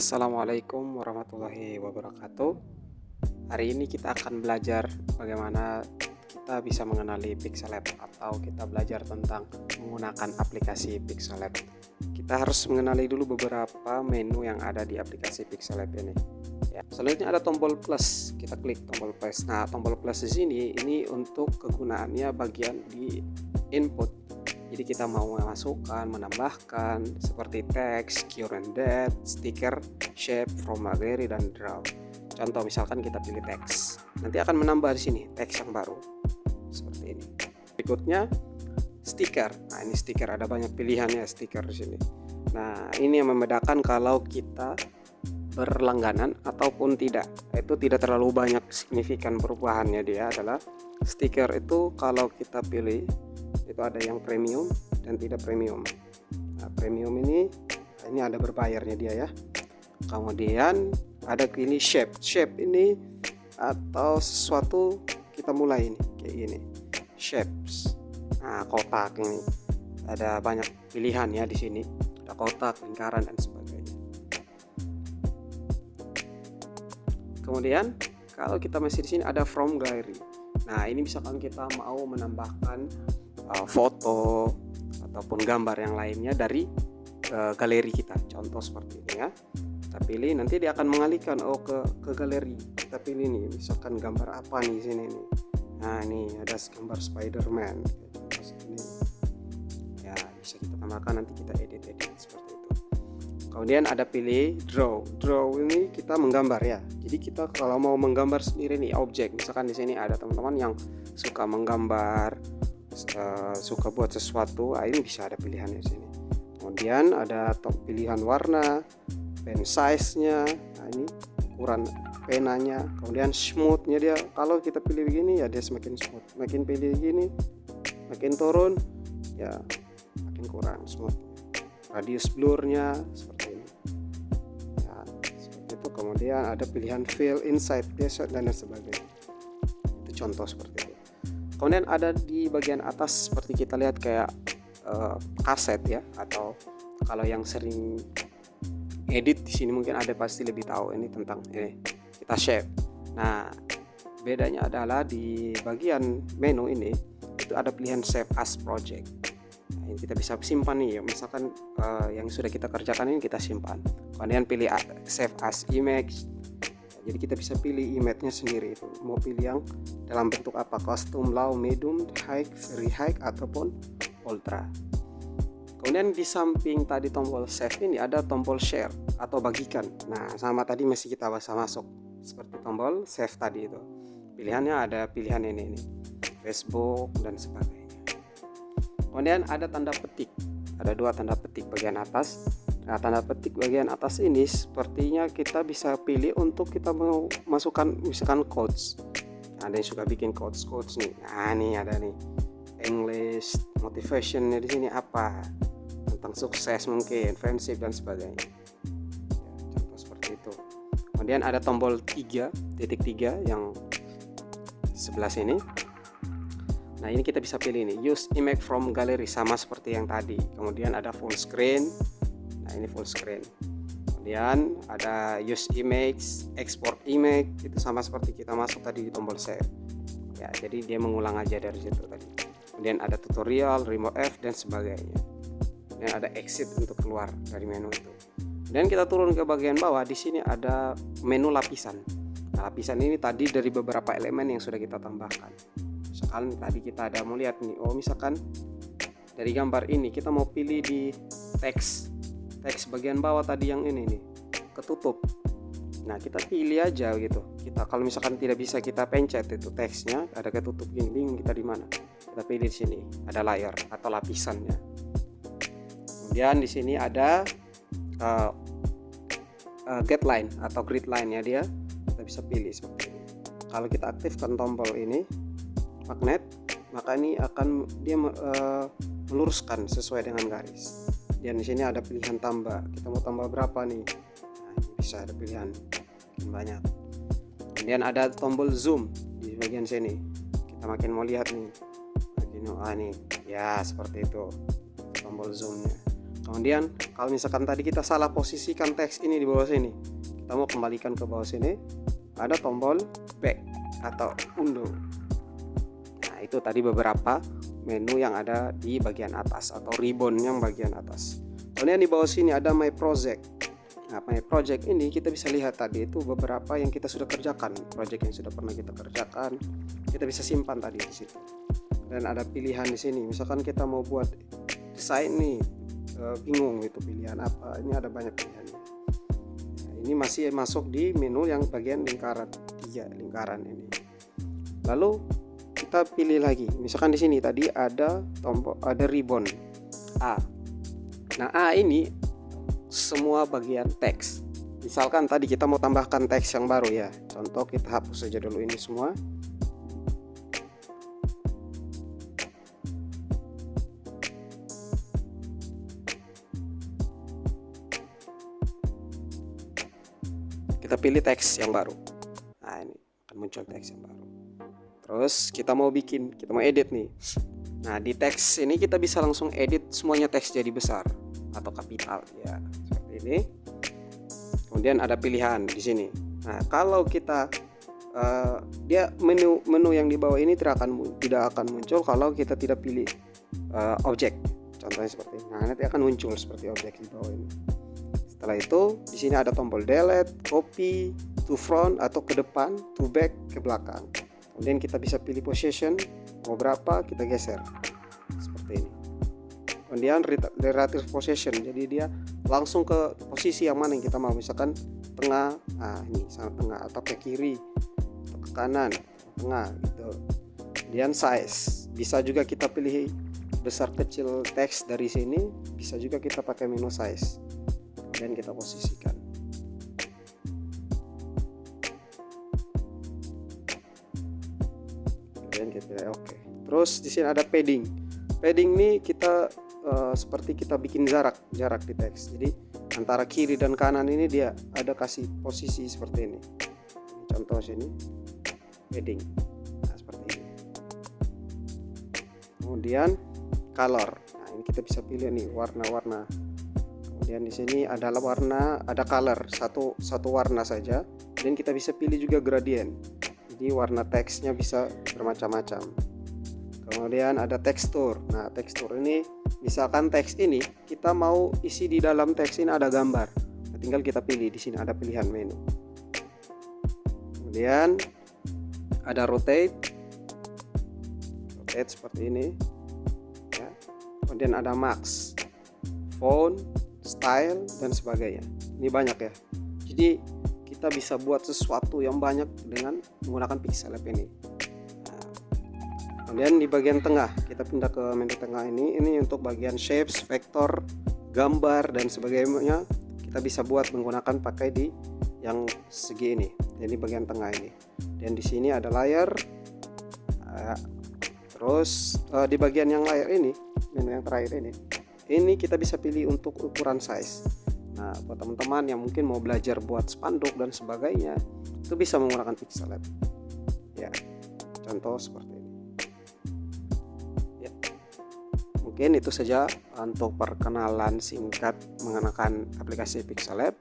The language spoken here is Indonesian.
Assalamualaikum warahmatullahi wabarakatuh. Hari ini kita akan belajar bagaimana kita bisa mengenali Pixel Lab atau kita belajar tentang menggunakan aplikasi Pixel Lab. Kita harus mengenali dulu beberapa menu yang ada di aplikasi Pixel Lab ini. Ya. Selanjutnya ada tombol plus. Kita klik tombol plus. Nah, tombol plus di sini ini untuk kegunaannya bagian di input. Jadi kita mau memasukkan, menambahkan seperti teks, current date, stiker, shape, from gallery, dan draw. Contoh misalkan kita pilih teks, nanti akan menambah di sini teks yang baru seperti ini. Berikutnya stiker. Nah, ini stiker ada banyak pilihannya stiker di sini. Nah, ini yang membedakan kalau kita berlangganan ataupun tidak. Itu tidak terlalu banyak signifikan perubahannya. Dia adalah stiker itu kalau kita pilih itu ada yang premium dan tidak premium. Nah, premium ini ada berbayarnya dia ya. Kemudian ada ini shape ini atau sesuatu kita mulai ini kayak gini shapes. Nah, kotak ini ada banyak pilihan ya di sini. Ada kotak, lingkaran dan sebagainya. Kemudian kalau kita masih di sini ada from gallery. Nah, ini misalkan kita mau menambahkan foto ataupun gambar yang lainnya dari galeri kita. Contoh seperti ini ya. Kita pilih, nanti dia akan mengalihkan ke galeri. Kita pilih nih, misalkan gambar apa nih sini nih. Nah, ini ada gambar Spider-Man. Ini. Ya, bisa kita tambahkan, nanti kita edit seperti itu. Kemudian ada pilih draw. Draw ini kita menggambar ya. Jadi kita kalau mau menggambar sendiri nih objek, misalkan di sini ada teman-teman yang suka menggambar, suka buat sesuatu, ini bisa ada pilihannya di sini. Kemudian ada pilihan warna, pen size-nya, nah ini ukuran penanya, kemudian smooth-nya dia. Kalau kita pilih begini ya dia semakin smooth, makin pilih gini, makin turun ya makin kurang smooth. Radius blur-nya seperti ini. Ya, seperti itu. Kemudian ada pilihan fill inside, desert dan sebagainya. Itu contoh seperti itu. Kemudian ada di bagian atas seperti kita lihat kayak kaset ya, atau kalau yang sering edit di sini mungkin ada pasti lebih tahu ini tentang ini kita shape. Nah, bedanya adalah di bagian menu ini itu ada pilihan save as project. Nah, ini kita bisa simpan nih ya, misalkan yang sudah kita kerjakan ini kita simpan. Kemudian pilih save as image. Jadi kita bisa pilih image-nya sendiri itu. Mau pilih yang dalam bentuk apa? Custom, low, medium, high, very high ataupun ultra. Kemudian di samping tadi tombol save ini ada tombol share atau bagikan. Nah, sama tadi masih kita bisa masuk seperti tombol save tadi itu. Pilihannya ada pilihan ini Facebook dan sebagainya. Kemudian ada tanda petik. Ada dua tanda petik bagian atas. Nah, tanda petik bagian atas ini sepertinya kita bisa pilih untuk kita mau masukkan misalkan quotes. Ada yang suka bikin quotes nih. Nah, ini ada nih English, motivationnya di sini apa? Tentang sukses mungkin, friendship dan sebagainya. Ya, contoh seperti itu. Kemudian ada tombol 3 yang sebelah sini. Nah, ini kita bisa pilih nih, use image from gallery sama seperti yang tadi. Kemudian ada full screen. Nah, ini full screen. Kemudian ada use image, export image, itu sama seperti kita masuk tadi di tombol save. Ya, jadi dia mengulang aja dari situ tadi. Kemudian ada tutorial, remote F dan sebagainya. Dan ada exit untuk keluar dari menu itu. Dan kita turun ke bagian bawah, di sini ada menu lapisan. Nah, lapisan ini tadi dari beberapa elemen yang sudah kita tambahkan. Misalkan tadi kita ada mau lihat nih, misalkan dari gambar ini kita mau pilih di teks bagian bawah tadi yang ini nih ketutup. Nah, kita pilih aja gitu. Kita kalau misalkan tidak bisa kita pencet itu teksnya ada ketutup gini, bingung kita di mana. Kita pilih di sini ada layer atau lapisannya. Kemudian di sini ada guideline atau grid line ya dia. Kita bisa pilih seperti ini. Kalau kita aktifkan tombol ini magnet, maka ini akan dia meluruskan sesuai dengan garis. Dan di sini ada pilihan tambah. Kita mau tambah berapa nih? Nah, ini bisa ada pilihan banyak. Kemudian ada tombol zoom di bagian sini. Kita makin mau lihat nih. Nih ya seperti itu tombol zoomnya. Kemudian kalau misalkan tadi kita salah posisikan teks ini di bawah sini, kita mau kembalikan ke bawah sini, ada tombol back atau undo. Nah, itu tadi beberapa menu yang ada di bagian atas atau ribbon yang bagian atas. Kemudian di bawah sini ada my project. Nah, my project ini kita bisa lihat tadi itu beberapa yang kita sudah kerjakan, project yang sudah pernah kita kerjakan, kita bisa simpan tadi di situ. Dan ada pilihan di sini, misalkan kita mau buat desain nih, bingung itu pilihan apa, ini ada banyak pilihannya. Nah, ini masih masuk di menu yang bagian lingkaran, 3 lingkaran ini. Lalu kita pilih lagi, misalkan di sini tadi ada tombol, ada ribbon A. Nah, A ini semua bagian teks. Misalkan tadi kita mau tambahkan teks yang baru ya, contoh kita hapus saja dulu ini semua. Kita pilih teks yang baru. Nah, ini akan muncul teks yang baru. Terus kita mau edit nih. Nah, di teks ini kita bisa langsung edit semuanya teks jadi besar atau kapital ya, seperti ini. Kemudian ada pilihan di sini. Nah, kalau kita dia menu yang di bawah ini tidak akan muncul kalau kita tidak pilih objek. Contohnya seperti ini. Nah, nanti akan muncul seperti objek di bawah ini. Setelah itu di sini ada tombol delete, copy, to front atau ke depan, to back ke belakang. Kemudian kita bisa pilih position, mau berapa kita geser seperti ini. Kemudian relative position, jadi dia langsung ke posisi yang mana yang kita mau, misalkan tengah, nah ini sangat tengah, atau ke kiri atau ke kanan, tengah gitu. Kemudian size, bisa juga kita pilih besar kecil teks dari sini, bisa juga kita pakai menu size. Kemudian kita posisikan. Kemudian kita pilih oke. Terus di sini ada padding. Padding ini kita seperti kita bikin jarak di teks. Jadi antara kiri dan kanan ini dia ada kasih posisi seperti ini. Contoh sini padding. Nah, seperti ini. Kemudian color. Nah, ini kita bisa pilih nih warna-warna. Kemudian di sini ada warna, ada color satu warna saja. Dan kita bisa pilih juga gradient. Jadi warna teksnya bisa bermacam-macam. Kemudian ada tekstur. Nah, tekstur ini misalkan teks ini kita mau isi di dalam teks ini ada gambar. Nah, tinggal kita pilih di sini ada pilihan menu. Kemudian ada rotate seperti ini. Ya. Kemudian ada max, font, style dan sebagainya. Ini banyak ya. Jadi kita bisa buat sesuatu yang banyak dengan menggunakan Pixellab ini. Kemudian di bagian tengah kita pindah ke menu tengah ini untuk bagian shapes, vektor, gambar dan sebagainya kita bisa buat menggunakan pakai di yang segi ini. Jadi bagian tengah ini. Dan di sini ada layer. Terus di bagian yang layer ini, menu yang terakhir ini kita bisa pilih untuk ukuran size. Nah, buat teman-teman yang mungkin mau belajar buat spanduk dan sebagainya, itu bisa menggunakan Pixellab. Ya, contoh seperti ini. Mungkin itu saja untuk perkenalan singkat mengenai aplikasi Pixellab.